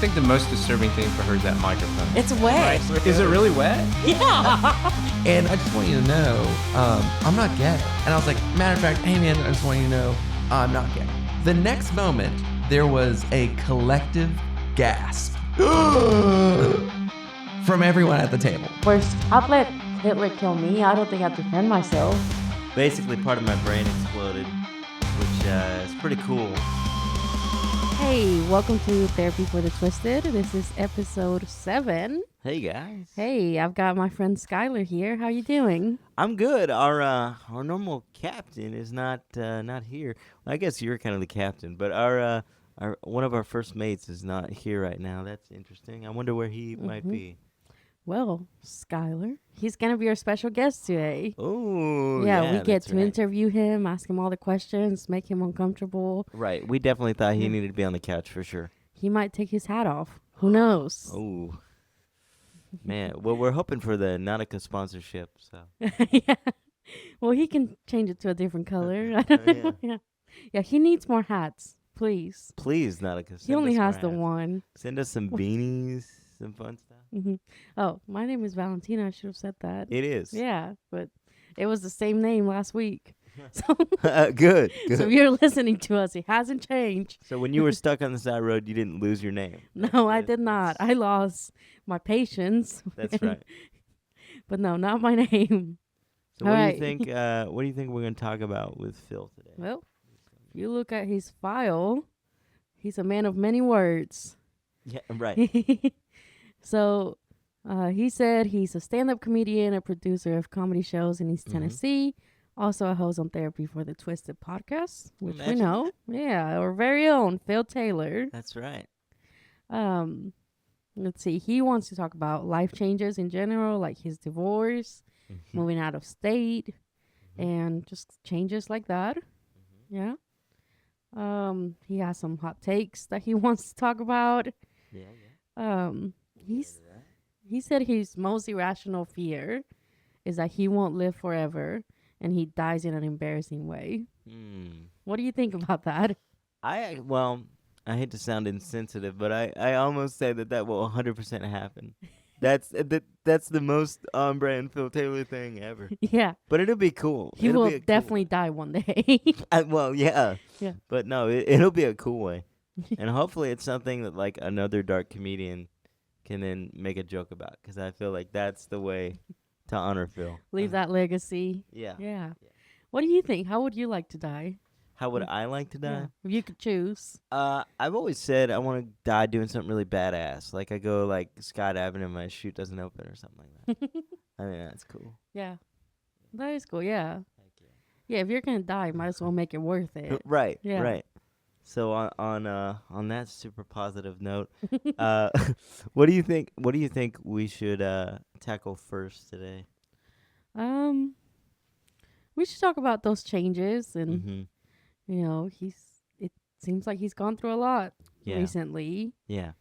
think the most disturbing thing for her is that microphone. It's wet. Is it really wet? Yeah. And I just want you to know, I'm not gay. And I was like, matter of fact, hey man, I just want you to know, I'm not gay. The next moment, there was a collective gasp from everyone at the table. First, I'd let Hitler kill me. I don't think I'd defend myself. Basically, part of my brain exploded, which is pretty cool. Hey, welcome to Therapy for the Twisted. This is episode 7. Hey guys. Hey, I've got my friend Skylar here. How you doing? I'm good. Our normal captain is not here. Well, I guess you're kind of the captain, but our one of our first mates is not here right now. That's interesting. I wonder where he might be. Well, Skylar, he's going to be our special guest today. Oh, yeah, we get to right. interview him, ask him all the questions, make him uncomfortable. Right. We definitely thought he needed to be on the couch for sure. He might take his hat off. Who knows? Oh, man. Well, we're hoping for the Nautica sponsorship. So. Yeah. Well, he can change it to a different color. I don't know. Yeah, he needs more hats, please. Please, Nautica. He only has more the hats. one. Send us some beanies, some fun stuff. Mm-hmm. Oh, my name is Valentina. I should have said that. It is. Yeah, but it was the same name last week. So, Good. so if you're listening to us, it hasn't changed. So when you were stuck on the side road, you didn't lose your name. No, I did not. I lost my patience. That's right. But no, not my name. So All what right. do you think? What do you think we're going to talk about with Phil today? Well, if you look at his file, he's a man of many words. Yeah, right. So he said he's a stand-up comedian, a producer of comedy shows in East Tennessee, also a host on Therapy for the Twisted podcast, which Imagine we know. Yeah, our very own Phil Taylor. That's right. Let's see. He wants to talk about life changes in general, like his divorce, moving out of state, and just changes like that. Yeah. He has some hot takes that he wants to talk about. Yeah. He said his most irrational fear is that he won't live forever and he dies in an embarrassing way. What do you think about that? I hate to sound insensitive, but I almost say that will 100% happen. That's the most on-brand Phil Taylor thing ever. Yeah. But it'll be cool. He will definitely die one day. Yeah. Yeah. But no, it'll be a cool way. And hopefully it's something that like another dark comedian can then make a joke about, because I feel like that's the way to honor Phil. Leave that legacy. Yeah. Yeah. What do you think? How would you like to die? How would I like to die? Yeah. If you could choose. I've always said I want to die doing something really badass. Like I go like skydiving and my chute doesn't open or something like that. I think that's cool. Yeah. That is cool. Yeah. Yeah, if you're going to die, might as well make it worth it. Right. Yeah. Right. So on that super positive note, what do you think? What do you think we should tackle first today? We should talk about those changes, and Mm-hmm. you know, it seems like he's gone through a lot Yeah. recently. Yeah.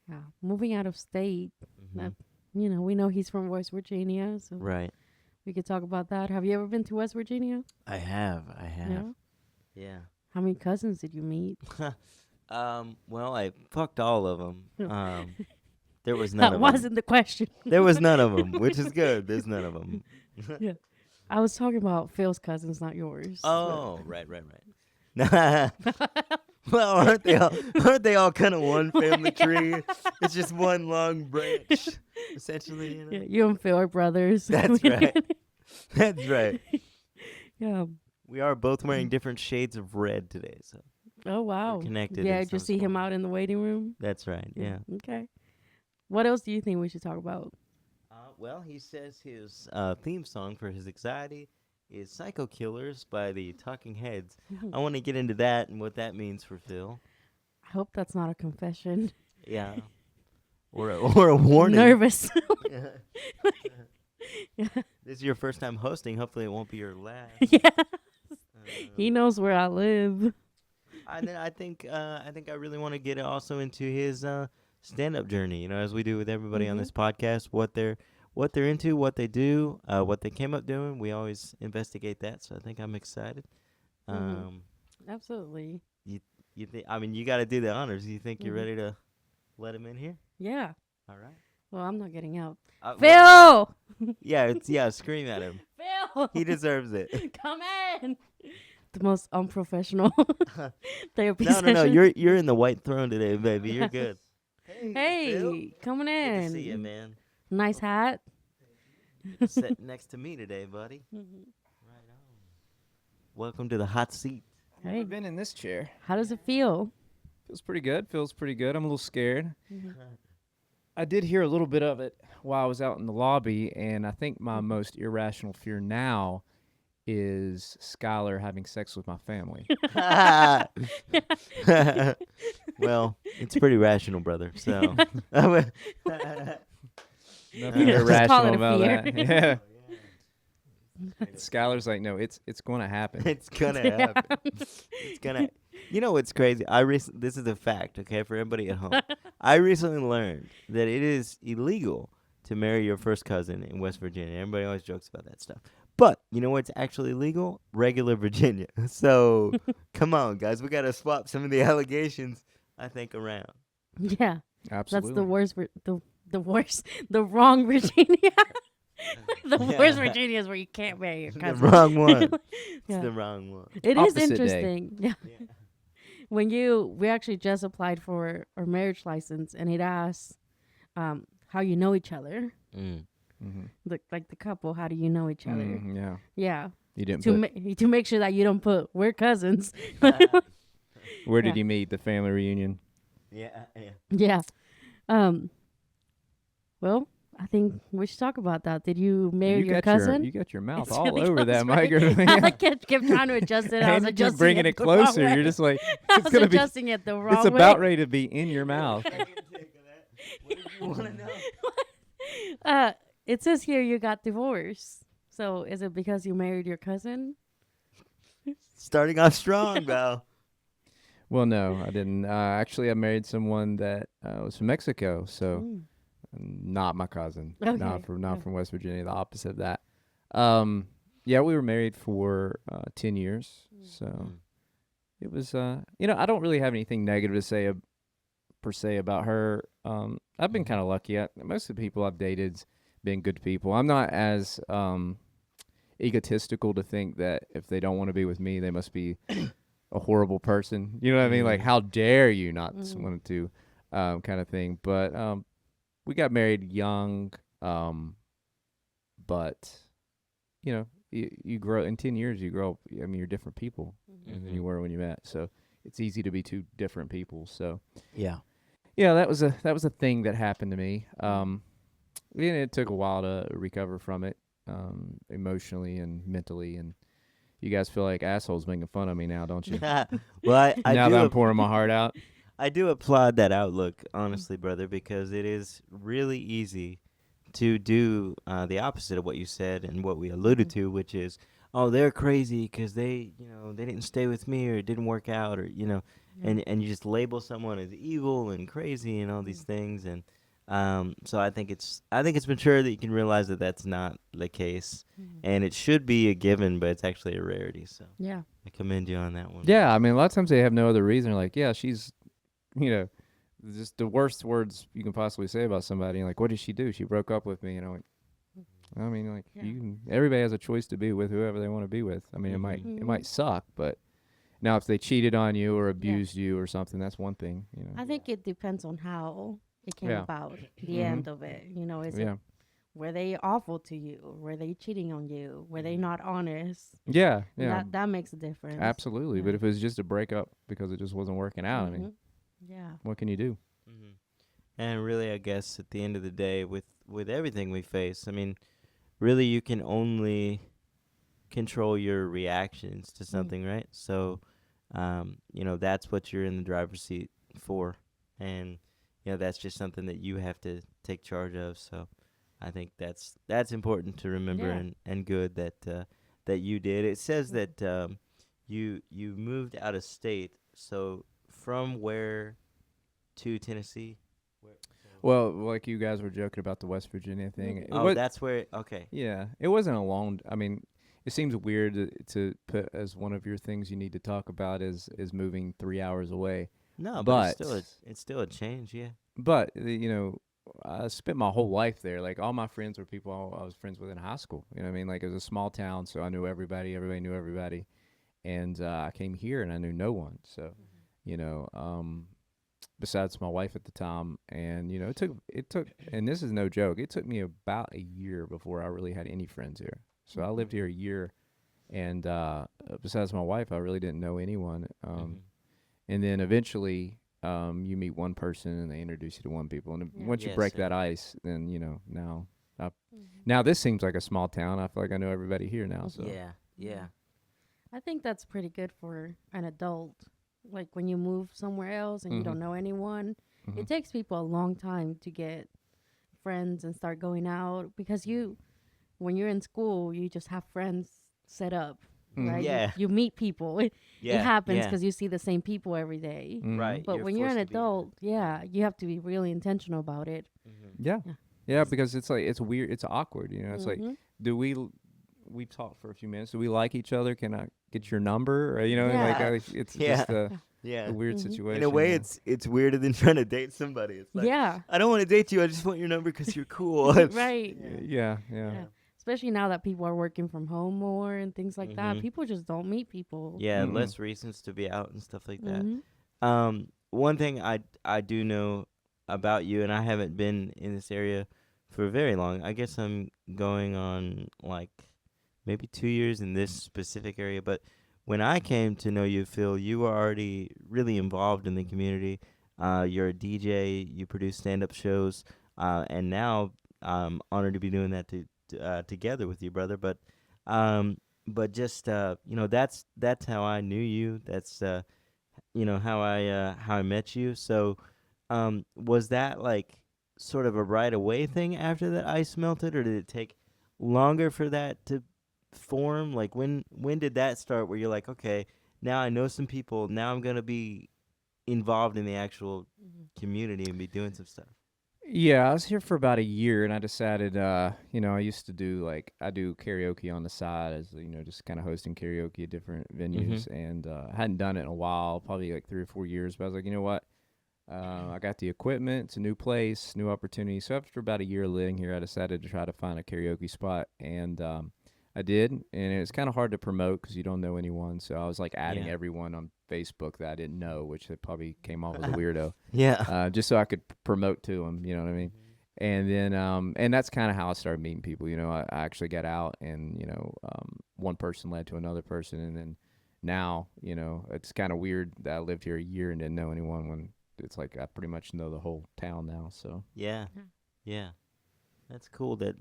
Yeah, moving out of state. Mhm. You know, we know he's from West Virginia, so Right. we could talk about that. Have you ever been to West Virginia? I have. Yeah. Yeah. How many cousins did you meet? Well, I fucked all of them. There was none That of them. wasn't the question. There was none of them, which is good. There's none of them. Yeah. I was talking about Phil's cousins, not yours. Oh, right. Well, aren't they all kind of one family tree? It's just one long branch, essentially. You know? Yeah, you and Phil are brothers. That's right. That's right. Yeah. We are both wearing different shades of red today, so Oh, wow. connected Yeah, in just some see him form. out in the waiting room. That's right. Yeah. Okay. What else do you think we should talk about? Well, he says his theme song for his anxiety is "Psycho Killers" by the Talking Heads. I want to get into that and what that means for Phil. I hope that's not a confession. Yeah. Or a warning. Nervous. Yeah. This is your first time hosting. Hopefully, it won't be your last. Yeah. He knows where I live. I think I really want to get also into his stand-up journey. You know, as we do with everybody on this podcast, what they're into, what they do, what they came up doing. We always investigate that. So I think I'm excited. Absolutely. You think? I mean, you got to do the honors. You think you're ready to let him in here? Yeah. All right. Well, I'm not getting out. Well, Phil! yeah, scream at him. Phil! He deserves it. Come in! The most unprofessional therapy No, session. you're in the white throne today, baby. You're good. Hey, coming in. Good to see you, man. Nice hat. Sit next to me today, buddy. Right on. Welcome to the hot seat. Hey, Never been in this chair. how does it feel? Feels pretty good. Feels pretty good. I'm a little scared. Mm-hmm. I did hear a little bit of it while I was out in the lobby, and I think my most irrational fear now is Skylar having sex with my family. Well, it's pretty rational, brother. So, Nothing Just call it irrational a about fear. that. Yeah. Skylar's like, no, it's going to happen. it's gonna happen. It's gonna. You know what's crazy? This is a fact, okay, for everybody at home. I recently learned that it is illegal to marry your first cousin in West Virginia. Everybody always jokes about that stuff. But you know what's actually legal? Regular Virginia. So come on, guys. We got to swap some of the allegations, I think, around. Yeah, Absolutely. that's the worst. The worst. The wrong Virginia. The Yeah. worst Virginia is where you can't marry your The cousin. wrong one. It's Yeah. the wrong one. It is Opposite day. interesting. Yeah. Yeah. When we actually just applied for our marriage license, and it asks how you know each other. Mm. Mhm. Like the couple, how do you know each other? Mhm, yeah. Yeah, You didn't to put, to make sure that you don't put we're cousins. where did yeah. you meet? The family reunion? Yeah. Yeah. Well, I think we should talk about that. Did you marry you your got cousin? you got your mouth It's all really over close, that right? microphone. I kept trying to adjust it. I was And you keep adjusting bringing it the wrong closer. way. You're just like, I it's was gonna be. adjusting it the wrong It's way. about ready to be in your mouth. What did you want to know? It says here you got divorced. So is it because you married your cousin? Starting off strong, Val. Well, no, I didn't. Actually, I married someone that was from Mexico, so Mm. not my cousin. Okay, Not yeah. from West Virginia. The opposite of that. Yeah, we were married for 10 years, so Mm. it was. I don't really have anything negative to say per se about her. I've been kind of lucky. Most of the people I've dated been good people. I'm not as egotistical to think that if they don't want to be with me, they must be a horrible person. You know what I mean? Like, how dare you not want to, kind of thing. But we got married young, but you grow in 10 years. You grow up. I mean, you're different people than you were when you met. So it's easy to be two different people. So Yeah. yeah, that was a thing that happened to me. And it took a while to recover from it, emotionally and mentally. And you guys feel like assholes making fun of me now, don't you? Well, I Now do that I'm pouring my heart out. I do applaud that outlook, honestly, brother, because it is really easy to do the opposite of what you said and what we alluded to, which is, oh, they're crazy because they didn't stay with me or it didn't work out, or and you just label someone as evil and crazy and all these things, and so I think it's mature that you can realize that that's not the case, and it should be a given, but it's actually a rarity. So Yeah. I commend you on that one. Yeah, I mean, a lot of times they have no other reason. They're like, yeah, she's, just the worst words you can possibly say about somebody. Like, what did she do? She broke up with me. I mean, like, Yeah. everybody has a choice to be with whoever they want to be with. I mean, Mhm. it might suck, but now if they cheated on you or abused you or something, that's one thing. I think it depends on how it came Yeah. about, the end of it. Is Yeah. it, were they awful to you? Were they cheating on you? Were they not honest? Yeah, yeah, That makes a difference. absolutely. Yeah. But if it was just a breakup because it just wasn't working out, I mean, Mhm. Yeah. what can you do? Mm-hmm. And really, I guess at the end of the day, with everything we face, I mean, really, you can only control your reactions to something, right? So, that's what you're in the driver's seat for, and that's just something that you have to take charge of. So, I think that's important to remember, Yeah. and good that you did. It says that you moved out of state. So from where to Tennessee? Well, like you guys were joking about the West Virginia thing. It Oh, was- that's where. Okay. Yeah, it wasn't a long. I mean, it seems weird to put as one of your things you need to talk about is moving 3 hours away. No, but But it's still a change. Yeah. but you know, I spent my whole life there. Like all my friends were people I was friends with in high school. You know what I mean? Like it was a small town, so I knew everybody. Everybody knew everybody. And I came here and I knew no one. So, you know, besides my wife at the time, and you know, it took, and this is no joke. It took me about a year before I really had any friends here. So I lived here a year, and besides my wife, I really didn't know anyone. And then eventually, you meet one person and they introduce you to one people, and Yeah. once you Yes, break sir. that ice, then you know now this seems like a small town. I feel like I know everybody here now. So Yeah, yeah. I think that's pretty good for an adult. Like when you move somewhere else and you Mhm. don't know anyone, Mhm. it takes people a long time to get friends and start going out because when you're in school, you just have friends set up, Mhm. right? Yeah. You meet people. It Yeah, happens yeah. because you see the same people every day. Mhm. Right. But when you're an forced to be in it. adult, yeah, you have to be really intentional about it. Yeah. Yeah. Yeah, because it's like it's weird, it's awkward, you know. It's like, Mhm. do we talked for a few minutes. Do we like each other? Can I get your number? Or, you know, like Yeah. it's Yeah. just a Yeah. weird Mhm. situation. In a way, yeah. it's weirder than trying to date somebody. It's like, Yeah. I don't want to date you. I just want your number because you're cool. Right. Yeah, yeah. Yeah. Especially now that people are working from home more and things like that, Mhm. people just don't meet people. Yeah, Mm-mm. less reasons to be out and stuff like that. Mhm. One thing I do know about you, and I haven't been in this area for very long. I guess I'm going on like maybe 2 years in this specific area. But when I came to know you, Phil, you were already really involved in the community. You're a DJ. You produce stand-up shows, and now I'm honored to be doing that together with you, brother. But just you know, that's how I knew you. That's you know how I met you. So was that like sort of a right away thing after that ice melted, or did it take longer for that to form? Like when did that start where you're like, okay, now I know some people, now I'm gonna be involved in the actual community and be doing some stuff? Yeah, I was here for about a year, and I decided, you know, I used to do I do karaoke on the side, as you know, just kind of hosting karaoke at different venues, and I hadn't done it in a while, probably like 3 or 4 years. But I was like, you know what? I got the equipment. It's a new place, new opportunity. So after about a year living here, I decided to try to find a karaoke spot, and I did. And it was kind of hard to promote because you don't know anyone. So I was like adding Yeah. everyone on Facebook that I didn't know, which it probably came off as a weirdo. Yeah. Just so I could promote to them. You know what I mean? And then, and that's kind of how I started meeting people. You know, I actually got out, and you know, one person led to another person, and then now, you know, it's kind of weird that I lived here a year and didn't know anyone when it's like I pretty much know the whole town now. So Yeah. Yeah. Yeah. That's cool that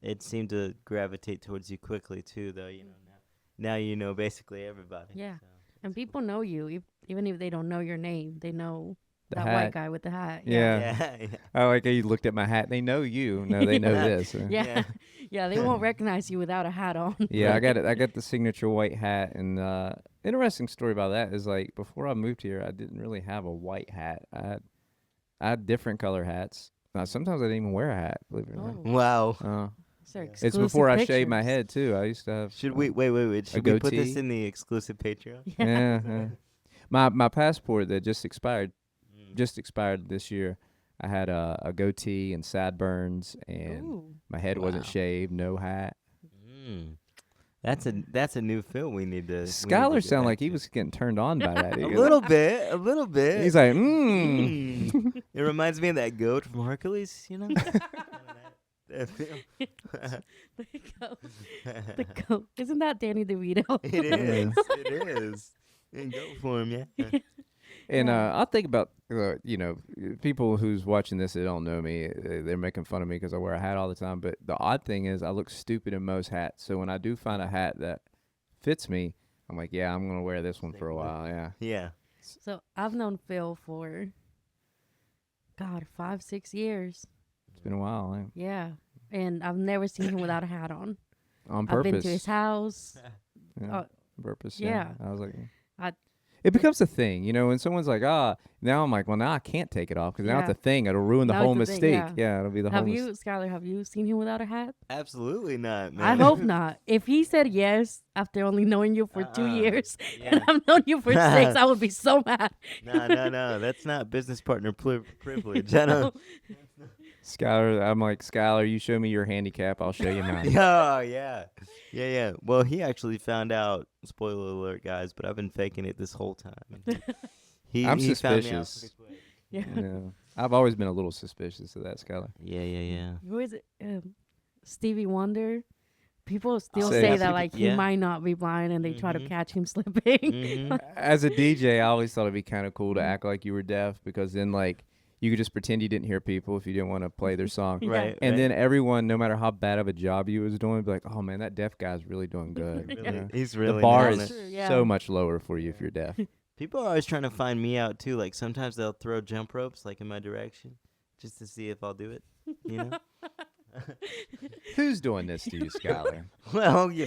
it seemed to gravitate towards you quickly too, though. You know, now you know basically everybody. Yeah. So. And people know you, even if they don't know your name, they know the that hat. white guy with the hat. Yeah. Yeah. I like how you looked at my hat. They know you. No, they know Yeah. this. Yeah. Yeah. Yeah, they won't recognize you without a hat on. Yeah, I got it. I got the signature white hat, and interesting story about that is like before I moved here, I didn't really have a white hat. I had different color hats. Sometimes I didn't even wear a hat. Believe it or not. Oh, Wow. these are It's before I shaved my exclusive head too. I used to have. Should we wait? Should we put this goatee? in the exclusive Patreon? pictures. Yeah. My passport that just expired this year. I had a goatee and sideburns, and Ooh. my head wasn't Wow. shaved, no hat. Mm. That's a new film we need to. Skylar get sounded back like he to. was getting turned on by that. He a was little bit, a little bit. He's like, It reminds me of that goat from Hercules, you know. That film. The goat. The goat. Isn't that Danny DeVito? It is. It is. In goat form, yeah. And Yeah. I think about you know, people who's watching this that don't know me, they're making fun of me because I wear a hat all the time. But the odd thing is, I look stupid in most hats. So when I do find a hat that fits me, I'm like, yeah, I'm gonna wear this one for a while. Yeah. Yeah. So I've known Phil for, God, 5-6 years. It's been a while. Yeah. And I've never seen him without a hat on. On I've purpose. bon to his house. Yeah, uh, on purpose. yeah. I was like, I- it becomes a thing, you know. When someone's like, now I'm like, well, now I can't take it off because now it's Yeah. a thing. It'll ruin the Now whole it's the thing, mistake. yeah. Yeah, it'll be the Have whole. you, Skylar? Have you seen him without a hat? Absolutely not, man. I hope not. If he said yes after only knowing you for 2 years, and Yeah. I've known you for 6, I would be so mad. No. That's not business partner privilege. I don't. Skylar, I'm like, Skylar, you show me your handicap, I'll show you mine. Oh, yeah. Well, he actually found out. Spoiler alert, guys! But I've been faking it this whole time. I'm he found me out suspicious. pretty quick. Yeah. No, I've always been a little suspicious of that, Skylar. Yeah. Who is it? Stevie Wonder. People still Say- say Yeah, that Stevie- like he yeah. might not be blind, and they try to Mhm. catch him slipping. Mhm. As a DJ, I always thought it'd be kind of cool to Mm. act like you were deaf because then, like, you could just pretend you didn't hear people if you didn't want to play their song. Yeah. Right. And right. then everyone, no matter how bad of a job you was doing, would be like, "Oh man, that deaf guy's really doing good." you Really, know? he's really the bar nailing is it. True, yeah. so much lower for you if you're deaf. People are always trying to find me out too. Like sometimes they'll throw jump ropes like in my direction, just to see if I'll do it. You know. Who's doing this to you, Skylar? Well, You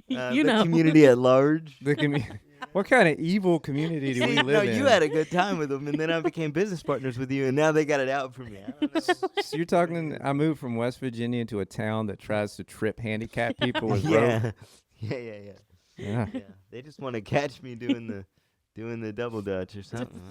the know. community at large. The what kind of evil community do we See, live no, in? you had a good time with them, and then I became business partners with you, and now they got it out for me. I don't know. So you're talking? I moved from West Virginia to a town that tries to trip handicapped people with rope. Yeah. Yeah. Yeah. They just want to catch me doing the double dutch or something.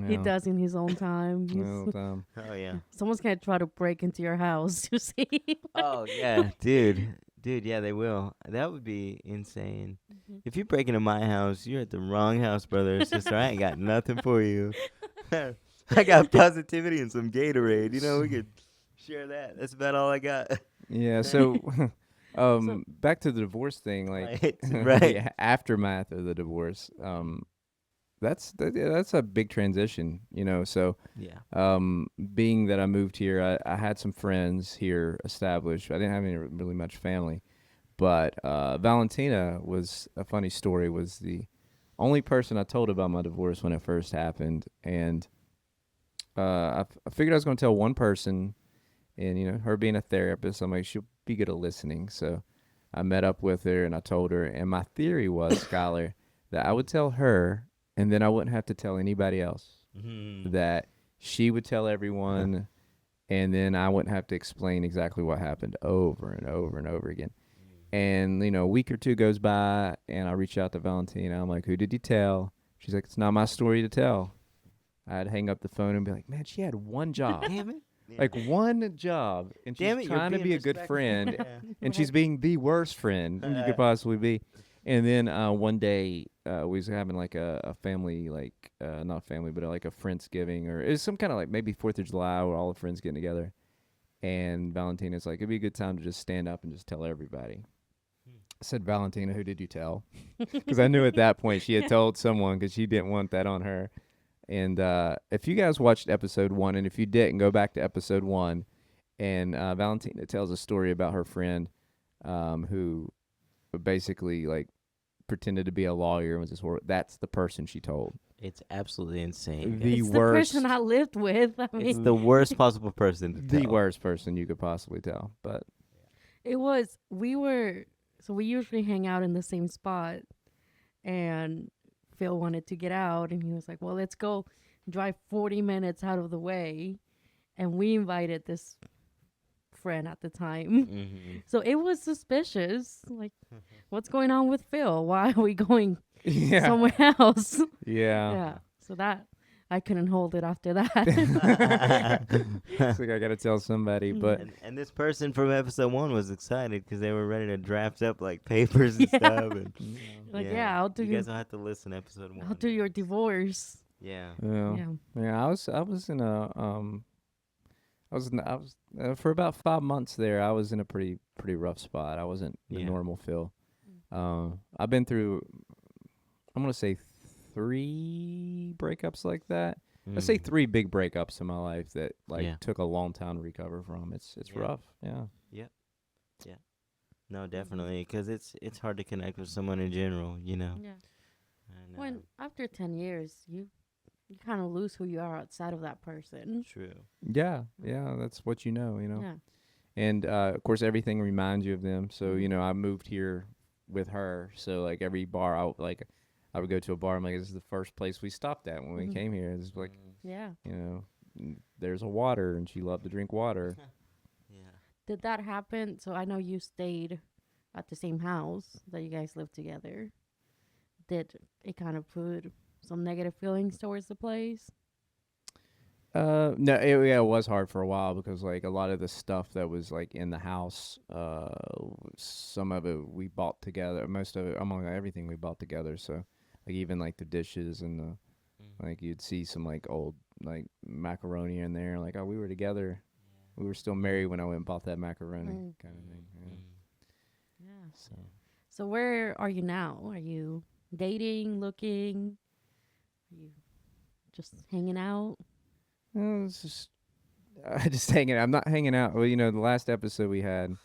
He does in his own time. Well, Oh yeah. Someone's gonna try to break into your house to see. Oh yeah, dude, yeah, they will. That would be insane. If you break into my house, you're at the wrong house, brother or sister. I ain't got nothing for you. I got positivity and some Gatorade. You know, we could share that. That's about all I got. yeah. So, back to the divorce thing, like Right. the aftermath of the divorce. That's a big transition, you know. So, Yeah. being that I moved here, I had some friends here established. I didn't have any really much family, but Valentina was a funny story. Was the only person I told about my divorce when it first happened, and I figured I was going to tell one person, and you know, her being a therapist, I'm like, she'll be good at listening. So I met up with her and I told her, and my theory was, Skylar, that I would tell her, and then I wouldn't have to tell anybody else. That she would tell everyone, and then I wouldn't have to explain exactly what happened over and over and over again. And, you know, a week or two goes by, and I reach out to Valentina. I'm like, who did you tell? She's like, it's not my story to tell. I'd hang up the phone and be like, man, she had one job. Damn it. Like one job, and Damn she's it, you're trying to being be a good respectful. friend, Yeah. and she's being the worst friend you could possibly be. And then one day we was having like a family, like not family, but like a Friendsgiving, or it was some kind of like maybe 4th of July where all the friends getting together. And Valentina's like, it'd be a good time to just stand up and just tell everybody. I said, Valentina, who did you tell? Because I knew at that point she had told someone because she didn't want that on her. And if you guys watched episode 1, and if you didn't, go back to episode 1. And Valentina tells a story about her friend who basically like pretended to be a lawyer and was this that's the person she told. It's absolutely insane. The It's worst. the person I lived with. I It's mean, the worst possible person to The tell. worst person you could possibly tell. But it was. We usually hang out in the same spot, and Phil wanted to get out, and he was like, "Well, let's go drive 40 minutes out of the way," and we invited this friend at the time. Mm-hmm. So it was suspicious. Like, what's going on with Phil? Why are we going yeah. somewhere else? Yeah. Yeah. So that I couldn't hold it after that. It's like I got to tell somebody. But And this person from episode 1 was excited because they were ready to draft up like papers and Yeah. stuff. And, Like, yeah, I'll do you your, guys will have to listen to episode 1. I'll do your divorce. Yeah. yeah. Yeah. I was in a for about 5 months there. I was in a pretty rough spot. I wasn't the Yeah. normal Phil. I've been through, I'm gonna say 3 breakups like that. Let's say 3 big breakups in my life that like Yeah. took a long time to recover from. It's Yeah. rough. Yeah. No, definitely, because it's hard to connect with someone in general, you know. Yeah. And, When after 10 years, you kind of lose who you are outside of that person. true. Yeah. That's what you know. Yeah. And of course, everything reminds you of them. So I moved here with her. So like every bar, I would go to a bar. I'm like, this is the first place we stopped at when we Mhm. came here. It's like, Yeah. you know, there's a water, and she loved to drink water. Yeah. Did that happen? So I know you stayed at the same house that you guys lived together. Did it kind of put some negative feelings towards the place? No, yeah, it was hard for a while because like a lot of the stuff that was like in the house, some of it we bought together. Most of it, among everything, we bought together. So like even like the dishes and the like you'd see some like old like macaroni in there. Like, oh, we were together. We were still married when I went and bought that macaroni, Mm. kind of thing. Yeah. Yeah. So So where are you now? Are you dating, looking? Are you just hanging out? it's just just hanging. I'm not hanging out. Well, the last episode we had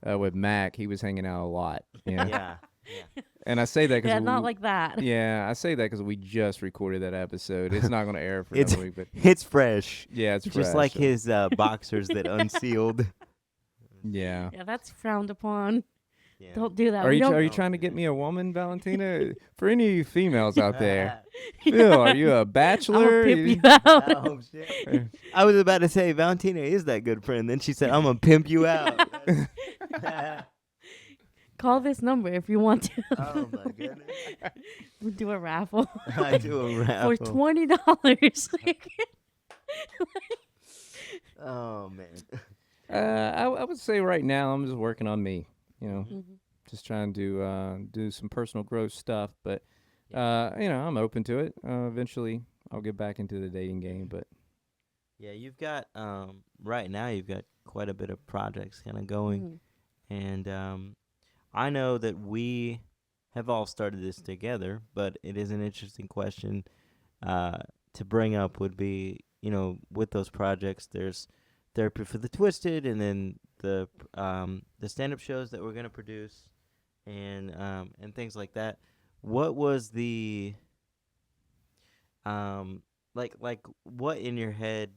with Mac, he was hanging out a lot. Yeah. Yeah. And I say that because Yeah, not like that. yeah, I say that because we just recorded that episode. It's not going to air for It's- another week, but It's fresh. yeah, it's Just fresh, like so- his boxers that unsealed. Yeah. Yeah, that's frowned upon. Yeah. Don't do that. Are We you don't- are you Don't trying to do get that. me a woman, Valentina? For any of you females out there, Phil, are you a I'll bachelor? pimp you out. Oh, shit. I was about to say Valentina is that good friend. Then she said, "I'm gonna pimp you out." Call this number if you want to. Oh my goodness! We'll do a raffle I do a raffle. for $20. Oh man. I would say right now I'm just working on me. Mhm. Just trying to do some personal growth stuff, but I'm open to it. Eventually, I'll get back into the dating game, but Yeah, you've got right now you've got quite a bit of projects kind of going, Mhm. and I know that we have all started this together, but it is an interesting question to bring up. Would be with those projects, there's therapy for the twisted, and then the stand up shows that we're gonna produce, and things like that. What was the like what in your head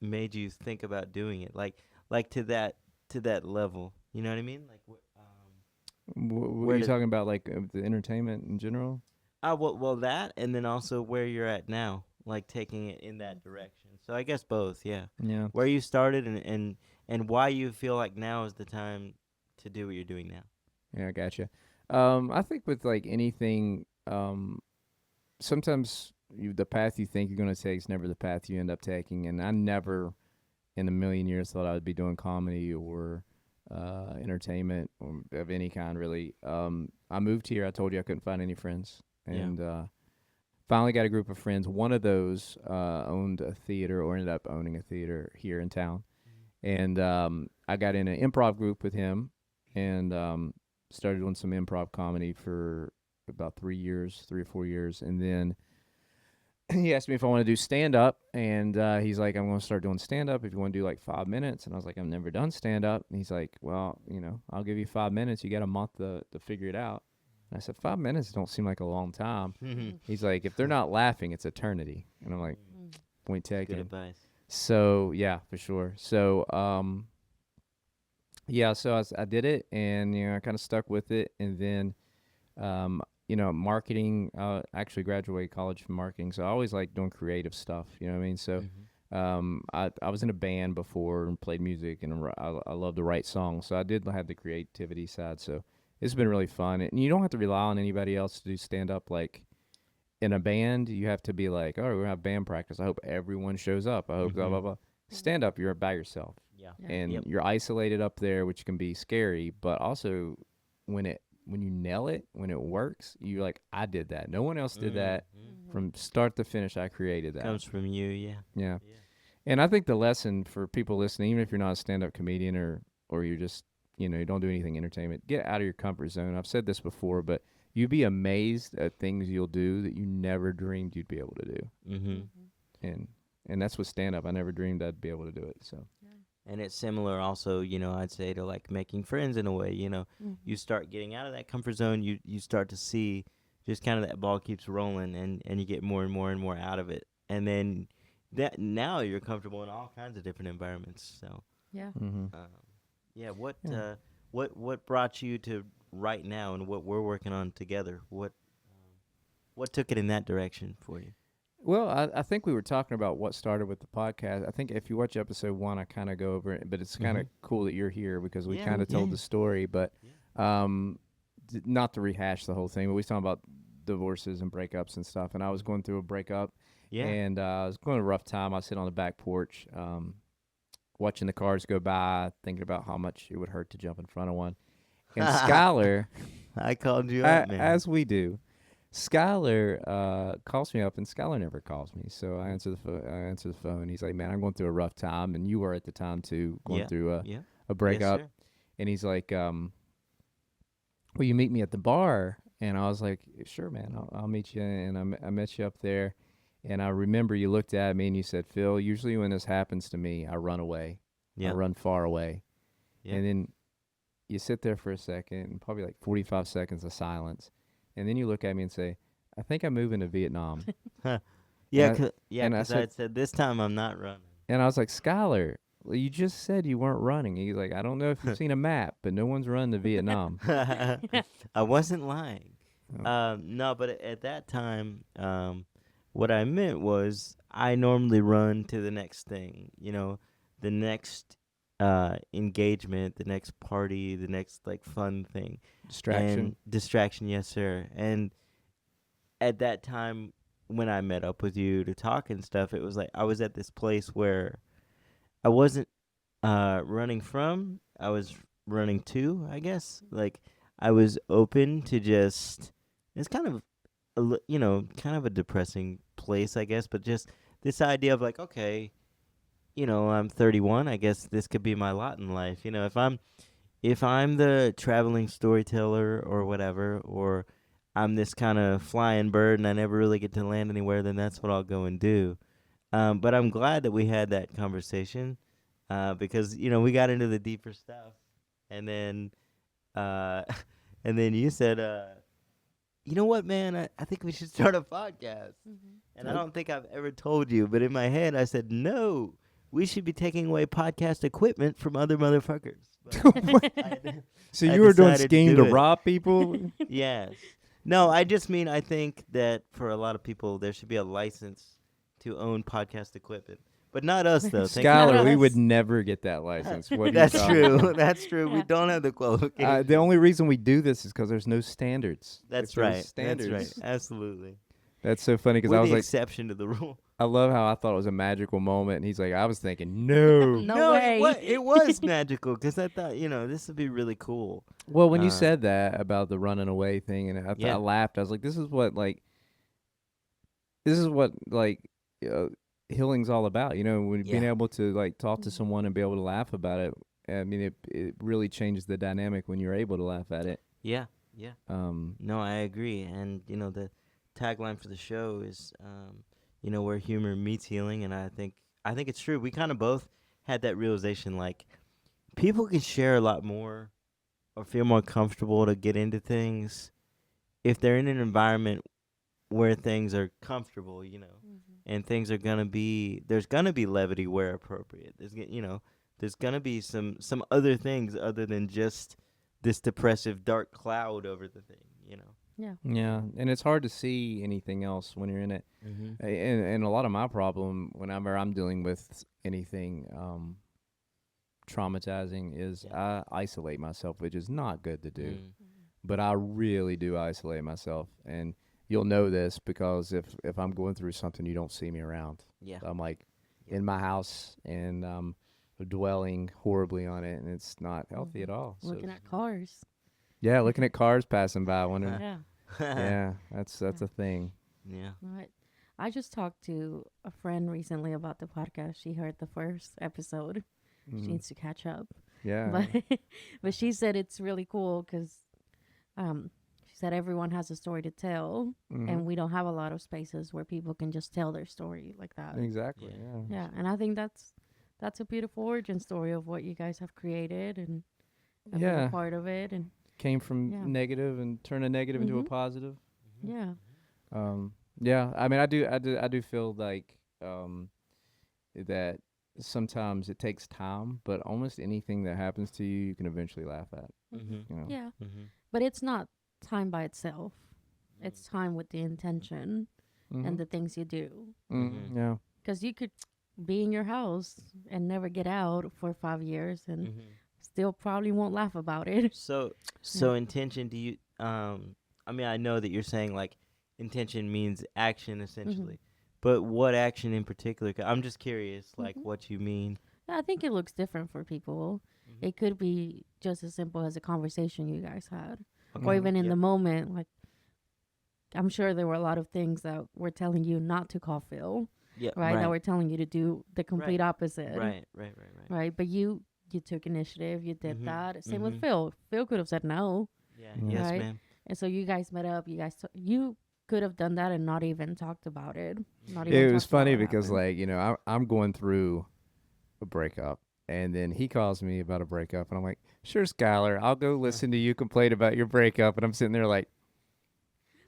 made you think about doing it like to that level, you know what I mean, like what Where are you did- talking about? Like the entertainment in general? well that, and then also where you're at now, like taking it in that direction. So I guess both, yeah. Yeah. Where you started, and why you feel like now is the time to do what you're doing now. Yeah, I gotcha. I think with like anything, sometimes the path you think you're going to take is never the path you end up taking. And I never in a million years thought I would be doing comedy or entertainment or of any kind, really. I moved here. I told you I couldn't find any friends. Yeah. And finally got a group of friends. One of those owned a theater or ended up owning a theater here in town. And I got in an improv group with him and started doing some improv comedy for about 3 or 4 years. And then he asked me if I want to do stand-up, and he's like, I'm going to start doing stand-up if you want to do like 5 minutes. And I was like, I've never done stand-up. And he's like, well, I'll give you 5 minutes. You got a month to figure it out. And I said, 5 minutes don't seem like a long time. He's like, if they're not laughing, it's eternity. And I'm like, point Good taken. advice. So yeah, for sure. So yeah, so I did it, and I kind of stuck with it, and then marketing. I actually graduated college from marketing, so I always like doing creative stuff. You know what I mean? So I was in a band before and played music, and I love to write songs. So I did have the creativity side. So it's been really fun, and you don't have to rely on anybody else to do stand up. Like in a band, you have to be like, oh, we're gonna have band practice. I hope everyone shows up. I hope blah blah blah. Stand up, you're by yourself. Yeah. Yeah. And Yep. you're isolated up there, which can be scary, but also when you nail it, when it works, you're like, I did that. No one else did that. From start to finish, I created that. Comes from you, yeah. Yeah. Yeah. And I think the lesson for people listening, even if you're not a stand-up comedian or you're just, you don't do anything entertainment, get out of your comfort zone. I've said this before, but you'd be amazed at things you'll do that you never dreamed you'd be able to do. Mm-hmm. And that's with stand-up. I never dreamed I'd be able to do it. So And it's similar also, I'd say to like making friends in a way, Mhm. you start getting out of that comfort zone, you start to see just kind of that ball keeps rolling, and you get more and more and more out of it. And then that now you're comfortable in all kinds of different environments. So, Yeah. yeah, what Yeah. what brought you to right now and what we're working on together? What What took it in that direction for you? Well, I think we were talking about what started with the podcast. I think if you watch episode 1, I kind of go over it, but it's kind of cool that you're here because we Yeah, kind of told yeah. the story, but not to rehash the whole thing, but we was talking about divorces and breakups and stuff, and I was going through a breakup, Yeah. and I was going a rough time. I was sitting on the back porch, watching the cars go by, thinking about how much it would hurt to jump in front of one. And Skylar, I called you up, man. as we do, Skylar calls me up, and Skylar never calls me. So I answer the phone. He's like, "Man, I'm going through a rough time," and you were at the time too, going through Yeah. a breakup. Yes, sir. And he's like, "Will you meet me at the bar?" And I was like, "Sure, man. I'll meet you." And I met you up there. And I remember you looked at me and you said, "Phil, usually when this happens to me, I run away. I Yeah. run far away." Yeah. And then you sit there for a second, and probably like 45 seconds of silence. And then you look at me and say, "I think I'm moving to Vietnam." Yeah, And I- cause, and I I said- said this time I'm not running. And I was like, "Skylar, well, you just said you weren't running." He's like, "I don't know if you've seen a map, but no one's run to Vietnam." I wasn't lying. Oh. No, but at that time, what I meant was I normally run to the next thing, the next engagement, the next party, the next like fun thing. Distraction. And distraction, yes, sir. And at that time, when I met up with you to talk and stuff, it was like I was at this place where I wasn't running from, I was running to, I guess. Like I was open to just, it's kind of, kind of a depressing place, I guess, but just this idea of like, okay, I'm 31, I guess this could be my lot in life. If I'm the traveling storyteller or whatever, or I'm this kind of flying bird and I never really get to land anywhere, then that's what I'll go and do. But I'm glad that we had that conversation because, we got into the deeper stuff. And then and then you said, you know what, man, I think we should start a podcast. And I don't think I've ever told you, but in my head I said, no, we should be taking away podcast equipment from other motherfuckers. But So I you were doing decided to scheme do to it. rob people? Yes. No, I just mean I think that for a lot of people there should be a license to own podcast equipment. But not us though. Thank you. Skylar, we us. would never get that license. What are you That's talking true. about? That's true. We Yeah. don't have the qualifications. The only reason we do this is because there's no standards. That's If there was right. Standards. That's right. Absolutely. That's so funny because We're I was the like, exception to the rule. I love how I thought it was a magical moment, and he's like, I was thinking, no. No way. It was magical because I thought, this would be really cool. Well, when you Uh, said that about the running away thing, and I laughed. I was like, this is what healing's all about. When being Yeah. able to like talk to someone and be able to laugh about it. I mean, it really changes the dynamic when you're able to laugh at it. Yeah. Yeah. No, I agree. And, the tagline for the show is, where humor meets healing. And I think it's true. We kind of both had that realization, like, people can share a lot more or feel more comfortable to get into things if they're in an environment where things are comfortable, and things are there's gonna be levity where appropriate. There's gonna be some other things other than just this depressive dark cloud over the thing, Yeah. Yeah, and it's hard to see anything else when you're in it. Mm-hmm. And a lot of my problem whenever I'm dealing with anything traumatizing is I isolate myself, which is not good to do. But I really do isolate myself, and you'll know this because if I'm going through something, you don't see me around. Yeah. I'm like in my house and dwelling horribly on it, and it's not healthy at all. So Looking at cars. yeah, looking at cars passing by, wondering. Yeah. Yeah, that's a thing. Yeah. Right. I just talked to a friend recently about the podcast. She heard the first episode. She Mhm. needs to catch up. Yeah. But she said it's really cool because she said everyone has a story to tell, Mhm. and we don't have a lot of spaces where people can just tell their story like that. Exactly. Yeah. Yeah. Yeah, and I think that's a beautiful origin story of what you guys have created and being Yeah. a part of it. And Came from Yeah. negative and turn a negative into a Mhm. positive. yeah, Yeah. I mean, I do feel like that sometimes it takes time, but almost anything that happens to you, you can eventually laugh at. Mm-hmm. You know. yeah, Mm-hmm. but it's not time by itself. It's time with the intention and the things you do. Yeah. Because you could be in your house and never get out for 5 years and still probably won't laugh about it. So intention. Do you? I mean, I know that you're saying like intention means action essentially, but what action in particular? I'm just curious, like what you mean. Yeah, I think it looks different for people. It could be just as simple as a conversation you guys had, or even in the moment. Like, I'm sure there were a lot of things that were telling you not to call Phil, right? That were telling you to do the complete opposite, right? But you took initiative. You did that. Same with Phil. Phil could have said no. Yeah. Yes, right? ma'am. And so you guys met up. You could have done that and not even talked about it. It was funny because, like, I'm going through a breakup, and then he calls me about a breakup, and I'm like, sure, Skylar, I'll go listen to you complain about your breakup. And I'm sitting there like,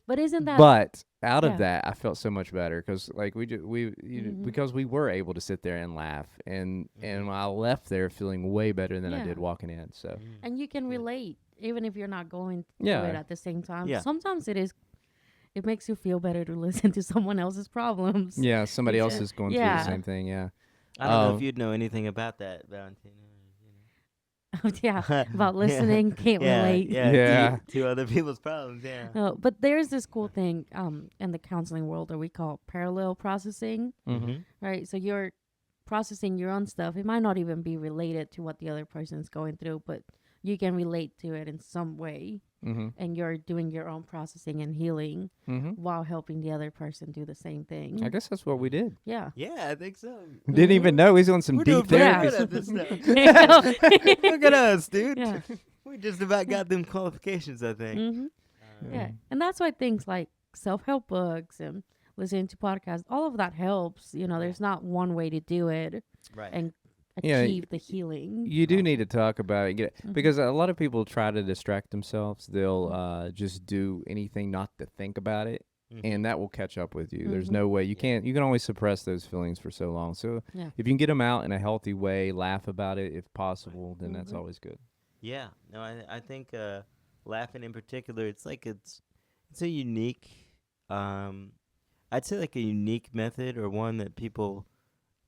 but isn't that? But out of that, I felt so much better because, like, because we were able to sit there and laugh, and I left there feeling way better than I did walking in. So, and you can relate even if you're not going through it at the same time. Yeah. Sometimes it makes you feel better to listen to someone else's problems. Yeah, somebody else is going through the same thing. Yeah. I don't know if you'd know anything about that, Valentina. About listening, can't relate. To other people's problems. Yeah. No, but there's this cool thing in the counseling world that we call parallel processing, right? So you're processing your own stuff. It might not even be related to what the other person's going through, but you can relate to it in some way. And you're doing your own processing and healing while helping the other person do the same thing. I guess that's what we did. Yeah. Yeah, I think so. Didn't even know he's on some deep therapy. Good at this stuff. Look at us, dude. Yeah. We just about got them qualifications, I think. Yeah. And that's why things like self-help books and listening to podcasts, all of that helps. There's not one way to do it. Right. And achieve the healing. You do need to talk about it because a lot of people try to distract themselves. They'll just do anything not to think about it, and that will catch up with you. There's no way you can't. You can only suppress those feelings for so long. So if you can get them out in a healthy way, laugh about it if possible, then that's always good. Yeah. No, I think laughing in particular, it's like it's a unique. I'd say like a unique method or one that people,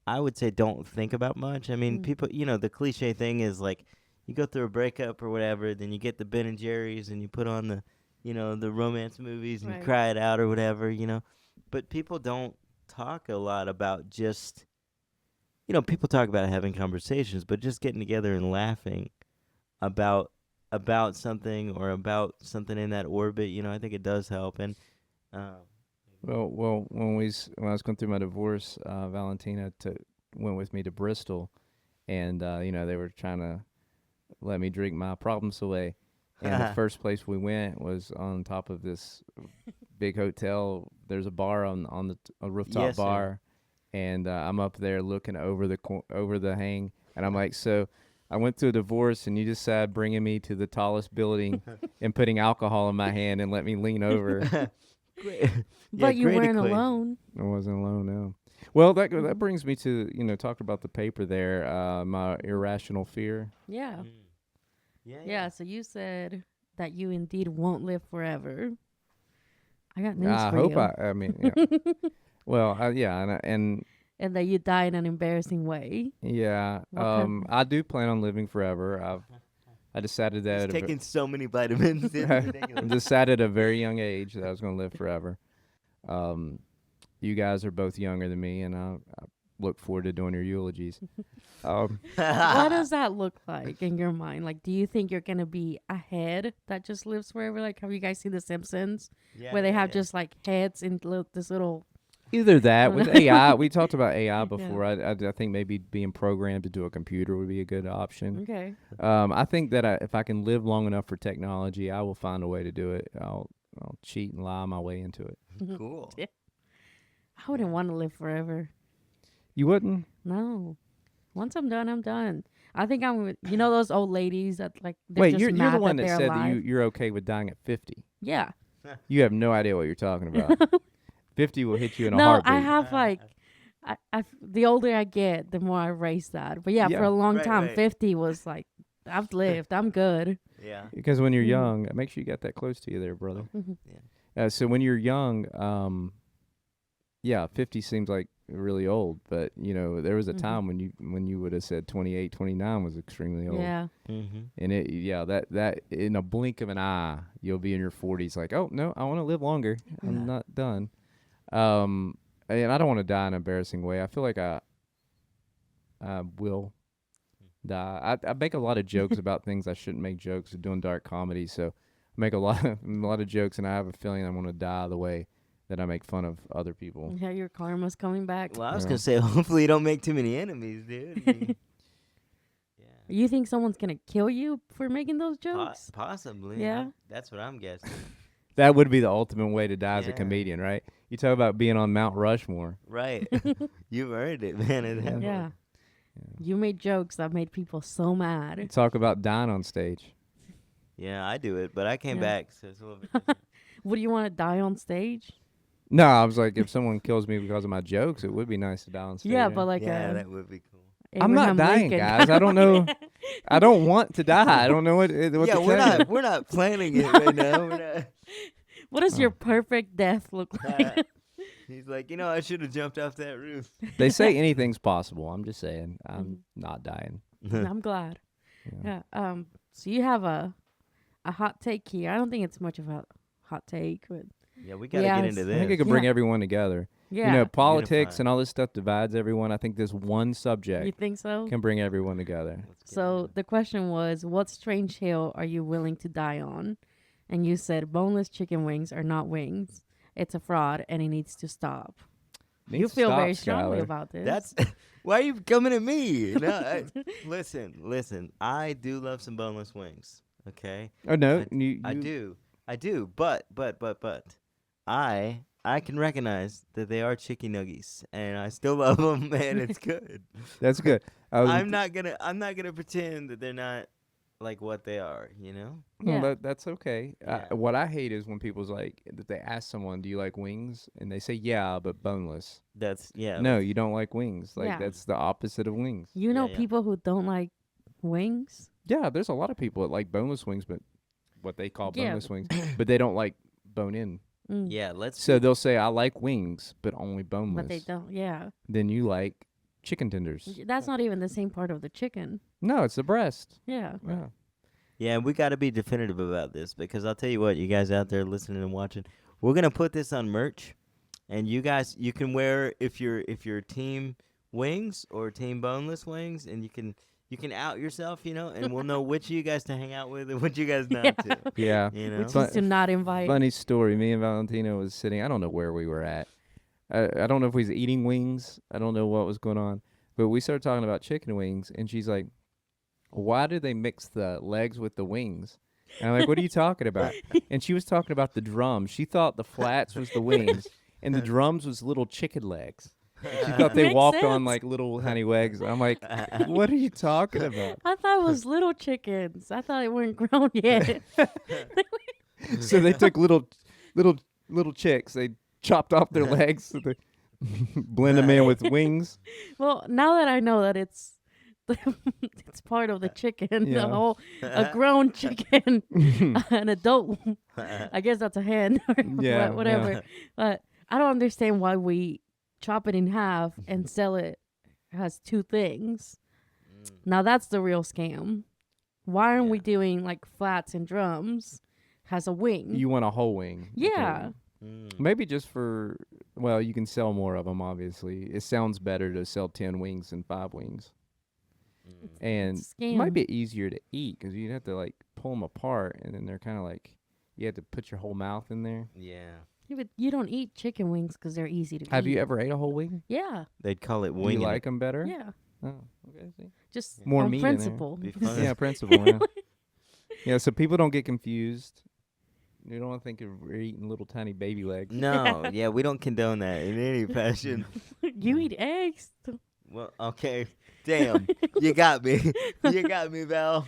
I would say, don't think about much. I mean, people, the cliche thing is like you go through a breakup or whatever, then you get the Ben and Jerry's and you put on the, the romance movies and you cry it out or whatever, But people don't talk a lot about just, people talk about having conversations, but just getting together and laughing about something or about something in that orbit, I think it does help. And Well, when I was going through my divorce, Valentina went with me to Bristol, and they were trying to let me drink my problems away. And the first place we went was on top of this big hotel. There's a bar on a rooftop bar, and I'm up there looking over the hang, and I'm like, so I went through a divorce, and you decided bringing me to the tallest building and putting alcohol in my hand and let me lean over. But you weren't alone. I wasn't alone, no. Well, that brings me to, talk about the paper there, my irrational fear. Yeah. Yeah, so you said that you indeed won't live forever. I got news for you. I mean, yeah. Well, and that you die in an embarrassing way. Yeah. I do plan on living forever. I decided that He's taking so many vitamins. I decided at a very young age that I was going to live forever. You guys are both younger than me, and I look forward to doing your eulogies. What does that look like in your mind? Like, do you think you're going to be a head that just lives forever? Like, have you guys seen The Simpsons? Where they have just, like, heads in this little... Either that. With AI, we talked about AI before. I think maybe being programmed to do a computer would be a good option. Okay. I think that if I can live long enough for technology, I will find a way to do it. I'll cheat and lie my way into it. Cool. Yeah. I wouldn't want to live forever. You wouldn't? No. Once I'm done, I'm done. I think I'm with, those old ladies that like. Wait, you're the one that said that you're okay with dying at 50. Yeah. You have no idea what you're talking about. 50 will hit you in a heartbeat. No, I have like, the older I get, the more I raise that. But yeah, for a long time, 50 was like, I've lived, I'm good. Yeah. Because when you're young, make sure you got that close to you there, brother. Mm-hmm. Yeah. So when you're young, yeah, 50 seems like really old, but there was a time when you would have said 28, 29 was extremely old. Yeah. Mm-hmm. And that in a blink of an eye, you'll be in your 40s like, "Oh, no, I want to live longer. I'm not done." And I don't want to die in an embarrassing way. I feel like I will die. I make a lot of jokes about things I shouldn't make jokes of, doing dark comedy, so I make a lot of jokes, and I have a feeling I'm going to die the way that I make fun of other people. Yeah, your karma's coming back. Well, I was Yeah. gonna say, hopefully you don't make too many enemies, dude. I mean, yeah. You think someone's gonna kill you for making those jokes? Possibly. Yeah. That's what I'm guessing. That would be the ultimate way to die as a Yeah. comedian, right? You talk about being on Mount Rushmore. Right. You've earned it, man. It happened. Yeah. You made jokes that made people so mad. Talk about dying on stage. Yeah, I do it, but I came Yeah. back, so it's a little bit different. Would you want to die on stage? No, I was like, if someone kills me because of my jokes, it would be nice to die on stage. Yeah, but like yeah, that would be cool. I'm not Abraham dying, Lincoln. guys. I don't know. I don't want to die. I don't know what Yeah, to we're tell you. not planning it right now. We're not. What does your perfect death look like? He's like, I should have jumped off that roof. They say anything's possible. I'm just saying, I'm not dying. I'm glad. Yeah. Yeah. So you have a hot take here. I don't think it's much of a hot take, but Yeah, we gotta Yeah, get it's- into I think it this. could bring Yeah. everyone together. yeah. Politics Unify. and all this stuff divides everyone. I think this one You subject think so? can bring everyone together. Let's get So into it. the question was, what strange hill are you willing to die on? And you said boneless chicken wings are not wings. It's a fraud and it needs to stop. You Needs to feel stop, very strongly Skylar. about this. That's why are you coming at me? No, listen. I do love some boneless wings. Okay, Oh no, I do. But I can recognize that they are chicken nuggies, and I still love them, and it's good. That's good. I'm not gonna pretend that they're not like what they are. Well, Yeah. that's okay. Yeah. What I hate is when people's like that they ask someone, "Do you like wings?" and they say, "Yeah, but boneless." That's No, you don't like wings. Like Yeah. that's the opposite of wings. You know yeah. people who don't like wings? Yeah, there's a lot of people that like boneless wings, but what they call Yeah. boneless wings, but they don't like bone in. Mm. Yeah, let's. So they'll say, "I like wings, but only boneless." But they don't. Yeah. Then you like chicken tenders. That's not even the same part of the chicken. No, it's the breast. Yeah. Yeah. Yeah, we got to be definitive about this because I'll tell you what, you guys out there listening and watching, we're gonna put this on merch, and you guys, you can wear if you're team wings or team boneless wings, and you can out yourself, and we'll know which of you guys to hang out with and which you guys not to. Yeah. You know, Which Fun- is to not invite. Funny story. Me and Valentino was sitting. I don't know where we were at. I don't know if we was eating wings. I don't know what was going on. But we started talking about chicken wings, and she's like, "Why do they mix the legs with the wings?" And I'm like, "What are you talking about?" And she was talking about the drums. She thought the flats was the wings, and the drums was little chicken legs. She thought they Makes walked on sense. like little honey legs. I'm like, "What are you talking about?" I thought it was little chickens. I thought it weren't grown yet. So they took little chicks. They chopped off their legs. So they blend them in with wings. Well, now that I know that it's it's part of the chicken, Yeah. the whole a grown chicken, an adult. I guess that's a hen or Yeah, whatever. yeah. But I don't understand why we chop it in half and sell it as two things. Now that's the real scam. Why aren't we Yeah. doing like flats and drums? Has a wing. You want a whole wing. Yeah. Maybe just for, well, you can sell more of them, obviously. It sounds better to sell 10 wings than 5 wings. And It's it a might scam. be easier to eat because you'd have to, like, pull them apart, and then they're kind of like, you have to put your whole mouth in there. Yeah, Yeah, but you don't eat chicken wings because they're easy to eat. Have you ever ate a whole wing? Yeah. they'd call it Do you winging. like them better? Yeah. Oh, okay. See? Just More on meat in there. principle. Be fun. Yeah, principle, yeah. Yeah, so people don't get confused. You don't want to think we're eating little tiny baby legs. No, yeah, we don't condone that in any fashion. You eat eggs. Well, okay, damn, you got me, Val.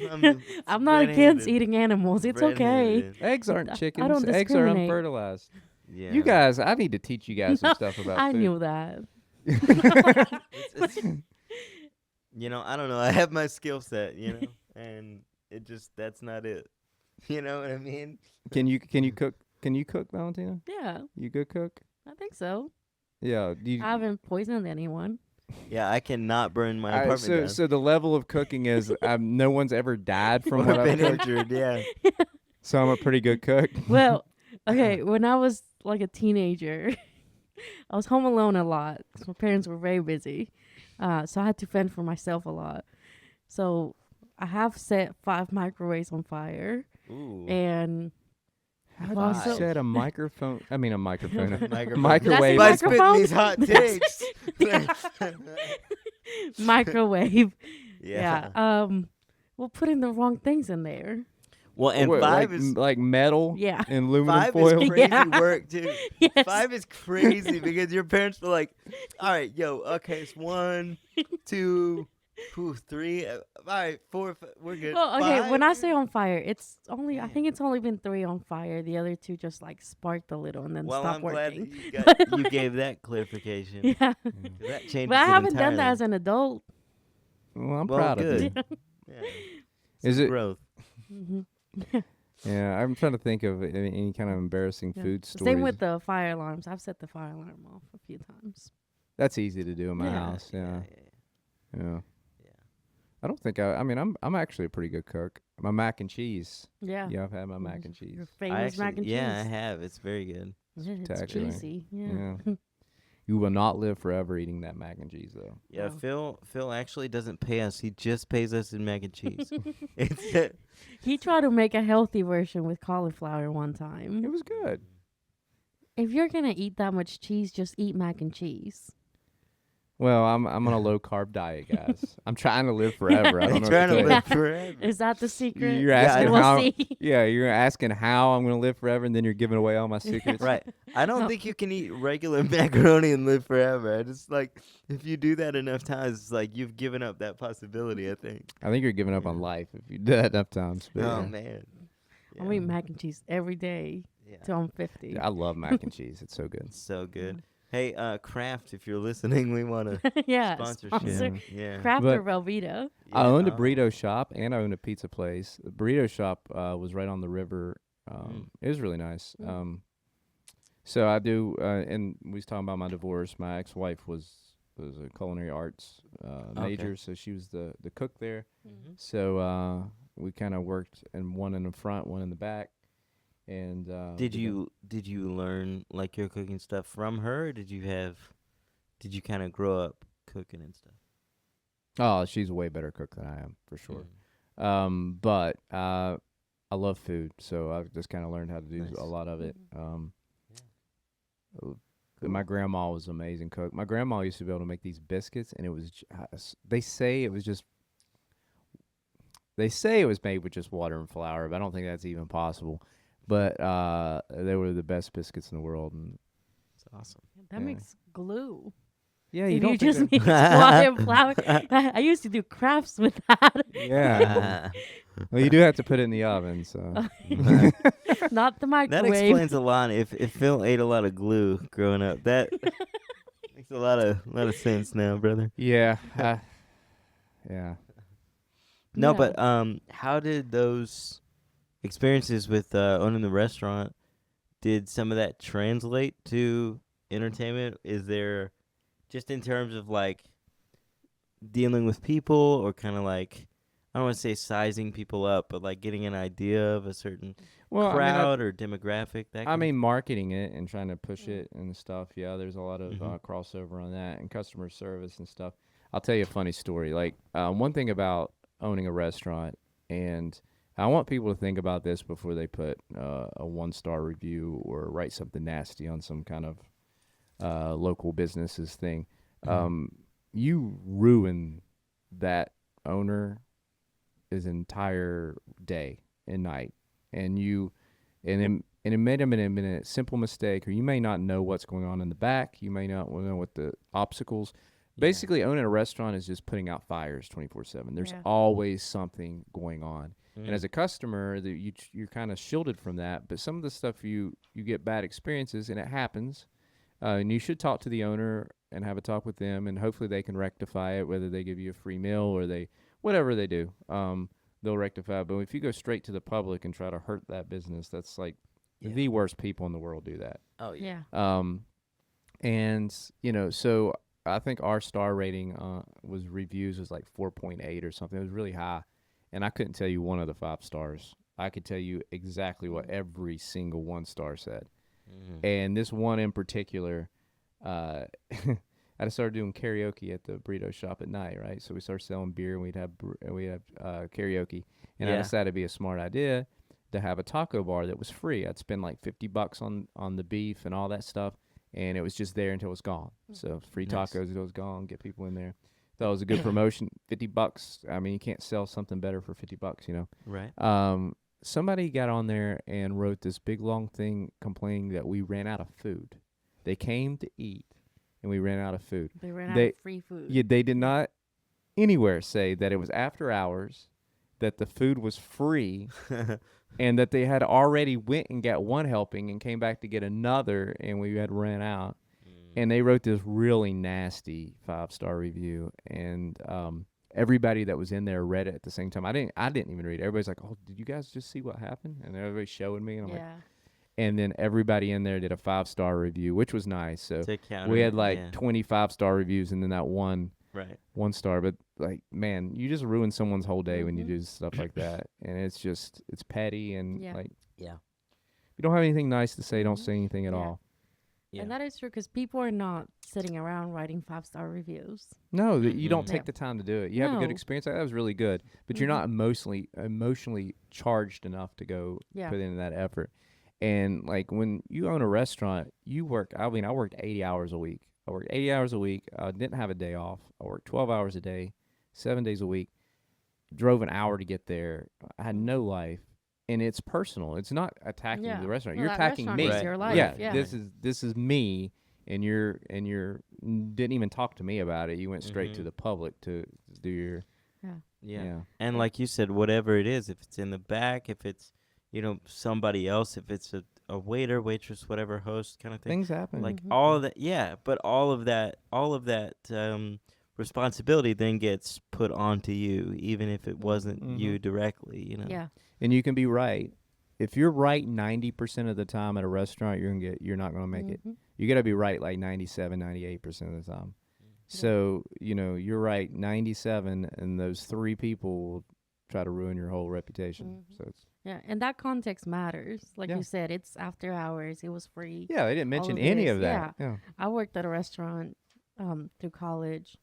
I'm not against red-handed. eating animals. It's okay. Red-handed. Eggs aren't I chickens. don't Eggs are discriminate. unfertilized. Yeah. You guys, I need to teach you guys some stuff about I food. knew that. It's- I don't know. I have my skill set, and it just that's not it. You know what I mean? Can you cook Can you cook, Valentina? Yeah, You good cook? I think so. Yeah. I haven't poisoned anyone. Yeah, I cannot burn my All right, apartment down. so the level of cooking is no one's ever died from Or what I've been cooked. injured, yeah. So I'm a pretty good cook. Well, okay, when I was like a teenager, I was home alone a lot 'cause my parents were very busy. So I had to fend for myself a lot. So I have set 5 microwaves on fire. Ooh. And How Well, do you so- set a microphone? I mean, a microphone. Microphone. Microwave. By Microphone? spitting these hot That's- takes. microwave. Yeah. We're putting the wrong things in there. Well, and What, five like, is like metal Yeah. and aluminum five foil. is crazy Yeah. work too. Yes. 5 is crazy because your parents were like, "All right, yo, okay, it's 1, 2, 3. All right, 4, we're good." Well, okay, 5? when I say on fire, it's only I Damn. think it's only been 3 on fire. The other 2 just like sparked a little and then Well, stopped I'm glad working. that you gave that clarification. Yeah. 'Cause that changes But I it haven't done that entirely. as an adult. Well, I'm Well, proud good. of you. Yeah. Is Some it- growth? hmm Yeah, I'm trying to think of any kind of embarrassing Yeah. food stories. Same with the fire alarms. I've set the fire alarm off a few times. That's easy to do in my Yeah. house. Yeah. Yeah. Yeah. Yeah. I don't think I mean, I'm actually a pretty good cook. My mac and cheese. Yeah. Yeah, I've had my mac Yes, and cheese. Your I famous mac and cheese. yeah, I have. It's very good. Yeah, it's Spectacular. juicy. Yeah. You will not live forever eating that mac and cheese, though. Yeah, Wow. Phil actually doesn't pay us. He just pays us in mac and cheese. It's He tried to make a healthy version with cauliflower one time. It was good. If you're gonna eat that much cheese, just eat mac and cheese. Well, I'm on a low carb diet, guys. I'm trying to live forever. I don't know. trying what to to live tell you. forever. Is that the secret? You're Yeah, I asking we'll how. see. Yeah, you're asking how I'm going to live forever, and then you're giving away all my secrets. Right. I don't No. think you can eat regular macaroni and live forever. I just like if you do that enough times, it's like you've given up that possibility, I think. I think you're giving up on life if you do that enough times. But Oh yeah. man. I eat mac and cheese every day Yeah. till I'm 50. Yeah, I love mac and cheese. It's so good. It's so good. Hey, Kraft, if you're listening, we want a Yeah. sponsorship. Sponsor. Yeah. Kraft But- or Velveeta. I Yeah, owned a oh. burrito shop and I owned a pizza place. The burrito shop was right on the river. It was really nice. Mm. So I do, and we was talking about my divorce. My ex-wife was a culinary arts major, so she was the cook there. Mm-hmm. So we kind of worked, and one in the front, one in the back. And Did you learn like your cooking stuff from her? Or did you kind of grow up cooking and stuff? Oh, she's a way better cook than I am, for sure. But I love food, so I've just kind of learned how to do Nice. a lot of it. Cool. My grandma was an amazing cook. My grandma used to be able to make these biscuits, and it was they say it was made with just water and flour, but I don't think that's even possible. But they were the best biscuits in the world. And It's awesome. That Yeah. makes glue. yeah, If you don't just think mix water and flour. I used to do crafts with that. yeah. Well, you do have to put it in the oven, so Not the That microwave. explains a lot. If Phil ate a lot of glue growing up, that makes a lot of sense now, brother. yeah, yeah. No, Yeah. but how did those experiences with owning the restaurant? Did some of that translate to entertainment? Is there just in terms of like dealing with people or kind of like I don't want to say sizing people up, but like getting an idea of a certain crowd or demographic? That I mean, marketing it and trying to push it and stuff. Yeah, there's a lot of Mhm. crossover on that and customer service and stuff. I'll tell you a funny story. Like one thing about owning a restaurant, and I want people to think about this before they put a 1-star review or write something nasty on some kind of local businesses thing. You ruin that owner his entire day and night, and it made him in a simple mistake, or you may not know what's going on in the back. You may not know what the obstacles. Basically, owning a restaurant is just putting out fires 24/7. There's Yeah. always something going on. Mm. And as a customer, you're kind of shielded from that. But some of the stuff you get bad experiences, and it happens. And you should talk to the owner and have a talk with them, and hopefully they can rectify it. Whether they give you a free meal or whatever they do, they'll rectify it. But if you go straight to the public and try to hurt that business, that's like Yeah. The worst people in the world do that. Oh yeah. Yeah. And so I think our star rating was like 4.8 or something. It was really high, and I couldn't tell you one of the 5 stars. I could tell you exactly what every single 1 star said. Mhm. And this one in particular, I just started doing karaoke at the burrito shop at night, right? So we started selling beer, and we'd have karaoke, and I Yeah. decided it'd be a smart idea to have a taco bar that was free. I'd spend like $50 on the beef and all that stuff, and it was just there until it was gone. So free Nice. tacos until it was gone, get people in there. Thought it was a good promotion. $50. I mean, you can't sell something better for $50, Right. Somebody got on there and wrote this big long thing complaining that we ran out of food. They came to eat, and we ran out of food. They ran out They- of free food. Yeah, they did not anywhere say that it was after hours, that the food was free, and that they had already went and got one helping and came back to get another, and we had ran out. And they wrote this really nasty 5-star review, and everybody that was in there read it at the same time. I didn't even read it. Everybody's like, "Oh, did you guys just see what happened?" And everybody's showing me, and I'm like, Yeah. and then everybody in there did a 5-star review, which was nice. So To counter we had it, like yeah. 25-star reviews, and then that one Right. 1 star. But like, man, you just ruin someone's whole day when you Mhm. do stuff like that, and it's petty, and Yeah. like, Yeah. if you don't have anything nice to say, don't Mhm. say anything at Yeah. all. Yeah. And that is true because people are not sitting around writing 5-star reviews. No, that you don't Mhm. take Yeah. the time to do it. You have a good No. experience. That was really good, but you're Mhm. not emotionally charged enough to go Yeah. put in that effort. And like, when you own a restaurant, you work. I mean, I worked 80 hours a week. I worked 80 hours a week. I didn't have a day off. I worked 12 hours a day, 7 days a week. Drove an hour to get there. I had no life, and it's personal. It's not attacking Yeah. the restaurant. No, You're that attacking restaurant me. is Right. your life. Yeah, Yeah. this is me, and you're didn't even talk to me about it. You went straight to Mhm. the public to do your Yeah. Yeah. And like you said, whatever it is, if it's in the back, if it's, somebody else, if it's a waiter, waitress, whatever, host kind of thing. things happen. Like Mhm. all of that, yeah, but all of that responsibility then gets put onto you, even if it wasn't you Mhm. directly. Yeah. And you can be right. If you're right 90% of the time at a restaurant, you're not gonna make it. Mhm. You gotta be right like 97, 98% of the time. So you're right 97, and those 3 people will try to ruin your whole reputation. Mhm. So it's Yeah. And that context matters. Like Yeah. you said, it's after hours. It was free. yeah, they didn't mention of any this, of that. Yeah. I worked at a restaurant through college,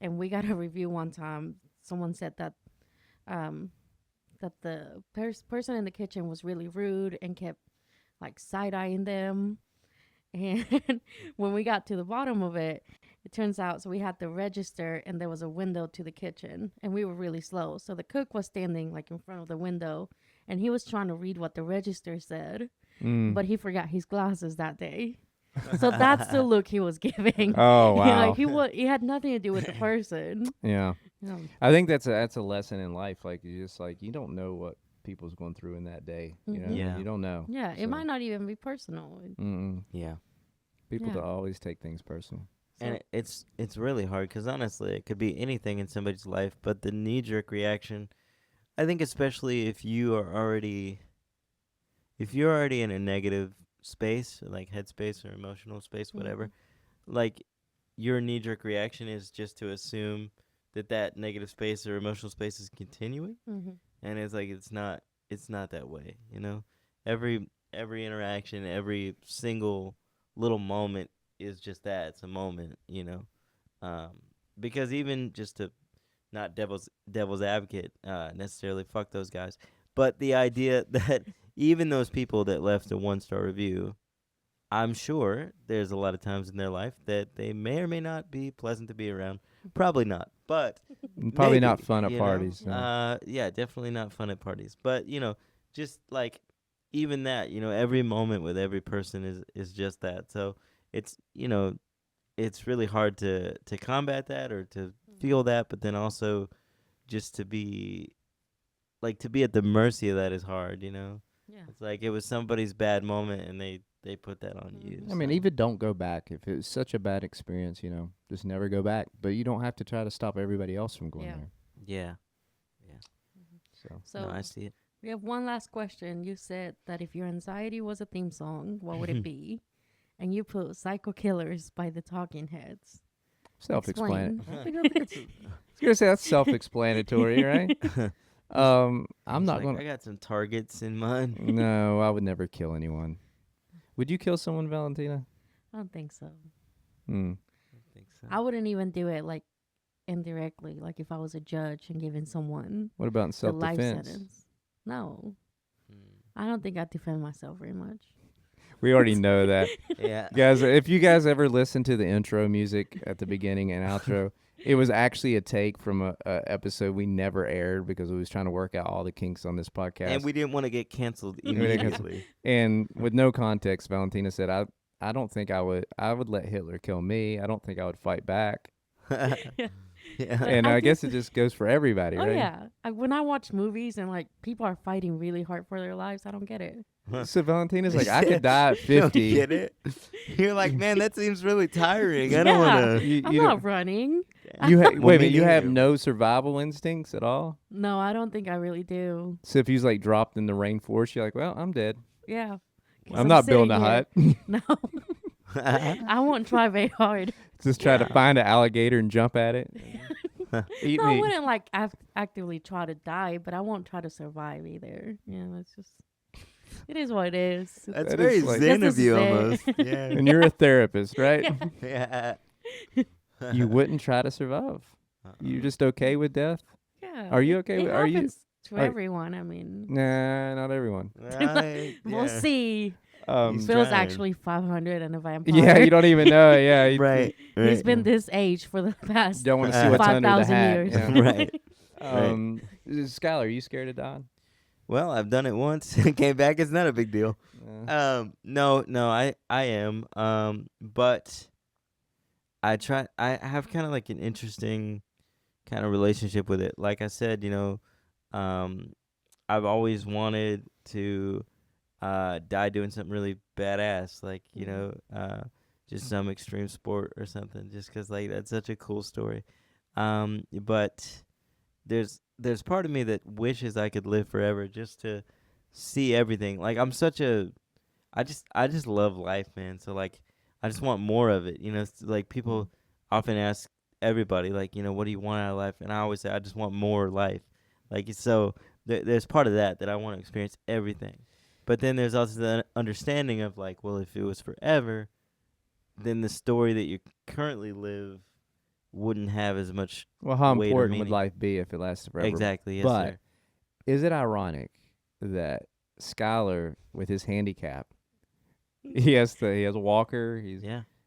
and we got a review one time. Someone said that that the person in the kitchen was really rude and kept like side-eyeing them. And when we got to the bottom of it, it turns out, so we had the register and there was a window to the kitchen, and we were really slow. So the cook was standing like in front of the window, and he was trying to read what the register said, Mm. but he forgot his glasses that day. So that's the look he was giving. Oh wow. Like he had nothing to do with the person. Yeah. Yeah. I think that's a lesson in life. Like, you just like, you don't know what people's going through in that day. Mhm. Yeah. You don't know. Yeah, it So, might not even be personal. Mm-mm. Yeah. People Yeah. don't always take things personal. And it's really hard because honestly, it could be anything in somebody's life, but the knee-jerk reaction, I think, especially if you're already in a negative space, like headspace or emotional space, whatever, like your knee-jerk reaction is just to assume that negative space or emotional space is continuing, Mm-hmm. and it's like it's not that way, Every interaction, every single little moment is just that. It's a moment, because even just to not devil's advocate necessarily, fuck those guys, but the idea that even those people that left a 1-star review, I'm sure there's a lot of times in their life that they may or may not be pleasant to be around. Probably not, but Probably not maybe, fun at parties. No. yeah, definitely not fun at parties. But just like even that, every moment with every person is just that. So it's it's really hard to combat that or to feel that, but then also just to be at the mercy of that is hard. Yeah. It's like it was somebody's bad moment and they put that on you. Mhm. I mean, so. even don't go back. If it's such a bad experience, just never go back. But you don't have to try to stop everybody else from going Yeah. there. Yeah. So So No, I see it. We have one last question. You said that if your anxiety was a theme song, what would it be? And you put Psycho Killers by the Talking Heads. Self-explanatory. Explain. I was gonna say that's self-explanatory, right? I'm It's not like, gonna. I got some targets in mind. No, I would never kill anyone. Would you kill someone, Valentina? I don't think so. Hmm. I think so. I wouldn't even do it like indirectly, like if I was a judge and giving someone What about in the life self-defense? sentence. No, Hmm. I don't think I defend myself very much. We already know that. Yeah. Guys, if you guys ever listen to the intro music at the beginning and outro, it was actually a take from a episode we never aired because we was trying to work out all the kinks on this podcast. And we didn't want to get canceled We didn't get immediately. And with no context, Valentina said, I don't think I would let Hitler kill me. I don't think I would fight back. Yeah. And I I think- guess it just goes for everybody, Oh right? yeah, when I watch movies and like people are fighting really hard for their lives, I don't get it. So Valentina's like, I could die at You don't 50. get it? You're like, man, that seems really tiring. I don't want to. You, I'm you, not running. you Well, wait a me minute, you have neither. no survival instincts at all? No, I don't think I really do. So if he's like dropped in the rainforest, you're like, well, I'm dead. Yeah. 'Cause I'm not building a sitting here- hut. No, I won't try very hard. Just try to find an alligator and jump at it. Eat No, I me. wouldn't like actively try to die, but I won't try to survive either. Yeah, it's just, it is what it is. That's That very is like- zen This of is you zen. almost. Yeah. And you're a therapist, right? Yeah. Yeah. You wouldn't try to survive. You're just okay with death? Yeah. Are you okay It with- are you- happens to are- everyone. I mean, Nah, not everyone. we'll see. He's Phil's trying. actually 500 and a vampire. Yeah, you don't even know. Yeah, you Right. He's been this age for the past. don't want to see what's under the 5,000 hat. years. Yeah. Right. Skylar, are you scared of dying? Well, I've done it once. Came back. It's not a big deal. No, I am. But I have kind of like an interesting kind of relationship with it. Like I said, I've always wanted to die doing something really badass, like just some extreme sport or something, just 'cause like that's such a cool story. But there's part of me that wishes I could live forever just to see everything. Like I just love life, man. So like I just want more of it. It's like people often ask everybody, like, what do you want out of life? And I always say I just want more life. Like, so there's part of that I want to experience everything. But then there's also the understanding of like, well, if it was forever, then the story that you currently live wouldn't have as much Well, how weight or important would meaning. life be if it lasted forever? Exactly. Yes, but sir. is it ironic that Skylar, with his handicap, he has a walker.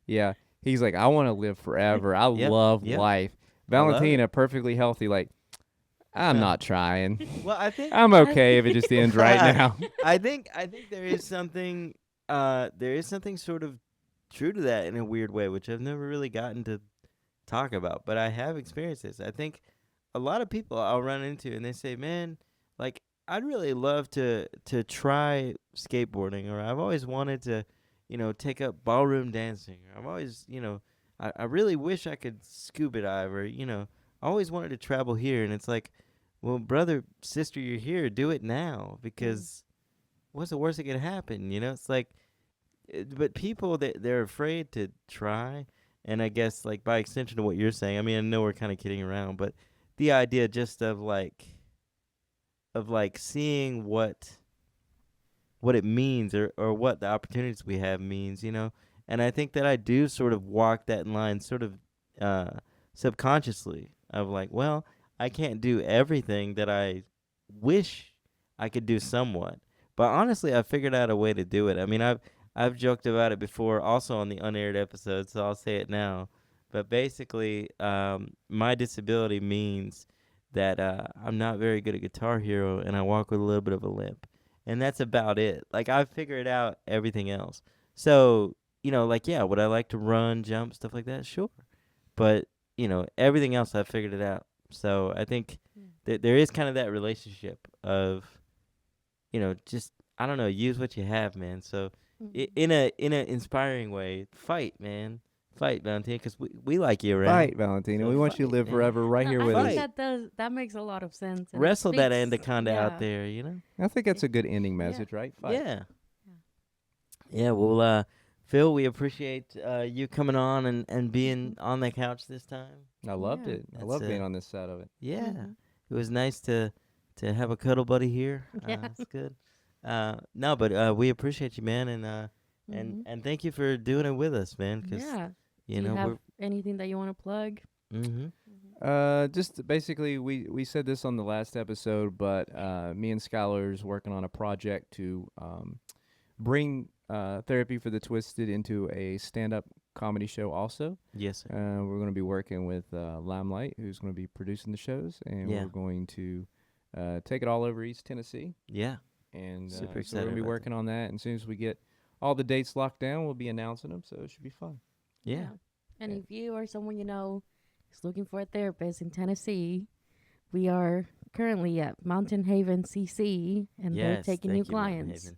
Yeah. He's like, I want to live forever. I Yep, love yep. life. I love Valentina, perfectly healthy. Like, I'm not trying. Well, I think I'm okay if it just ends right now. I think there is something sort of true to that in a weird way, which I've never really gotten to talk about, but I have experienced this. I think a lot of people I'll run into and they say, "Man, like I'd really love to try skateboarding, or I've always wanted to, take up ballroom dancing, or I've always, I really wish I could scuba dive, or I always wanted to travel here." And it's like, well, brother, sister, you're here. Do it now, because what's the worst that could happen? It's like, but people they're afraid to try. And I guess like by extension to what you're saying, I mean, I know we're kind of kidding around, but the idea just of like seeing what it means, or what the opportunities we have means, And I think that I do sort of walk that line sort of subconsciously of like, well, I can't do everything that I wish I could do somewhat. But honestly, I figured out a way to do it. I mean, I've joked about it before, also on the unaired episode, so I'll say it now. But basically, my disability means that I'm not very good at Guitar Hero, and I walk with a little bit of a limp. And that's about it. Like, I've figured out everything else. So, like, yeah, would I like to run, jump, stuff like that? Sure. But, everything else, I've figured it out. So I think that there is kind of that relationship of, just, I don't know, use what you have, man. So in a inspiring way, fight, man. Fight, Valentina, because we like you around. Fight, Valentina. So We want you to fight, live man. forever right here I with think us. that makes a lot of sense. and it Wrestle that speaks- anaconda yeah. out there, you know? I think that's a good ending message, right? Fight. Yeah. Yeah, well, Phil, we appreciate you coming on and being on the couch this time. I loved Yeah. it. I That's love being it. on this side of it. Yeah. Mhm. It was nice to have a cuddle buddy here. Yeah. That's good. No, but we appreciate you, man, and Mhm. and thank you for doing it with us, man. Because Yeah. you Do know you have anything that you want to plug? mm-hmm. Just basically, we said this on the last episode, but me and Skylar's working on a project to bring Therapy for the Twisted into a stand-up comedy show also. Yes, sir. We're going to be working with Limelight, who's going to be producing the shows, and Yeah. we're going to take it all over East Tennessee. Yeah. And Super so we're excited going to be about working on that. And as soon as we get all the dates locked down, we'll be announcing them, so it should be fun. Yeah. And Yeah. if you or someone you know is looking for a therapist in Tennessee, we are currently at Mountain Haven CC, and they're Yes, taking thank new you, Mountain clients. Haven.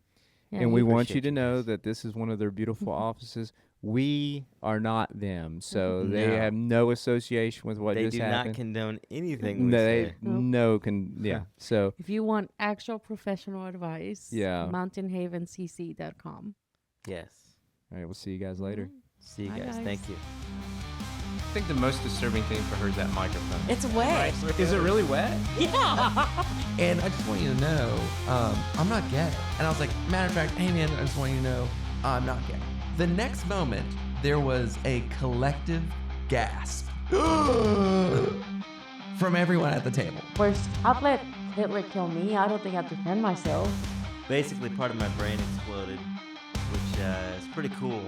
Yeah, And we want you appreciate to you know guys. that this is one of their beautiful offices. We are not them, so they No. have no association with what They just do happened. not condone anything we They say. Nope. yeah. So if you want actual professional advice, Yeah. mountainhavencc.com. Yes. all right, we'll see you guys later. See you Bye, guys. guys. Thank you. I think the most disturbing thing for her is that microphone. It's wet. Is it really wet? Yeah. And I just want you to know, I'm not gay. And I was like, matter of fact, hey man, I just want you to know, I'm not gay. The next moment, there was a collective gasp from everyone at the table. First, I've let Hitler kill me. I don't think I'd defend myself. Basically, part of my brain exploded, which is pretty cool.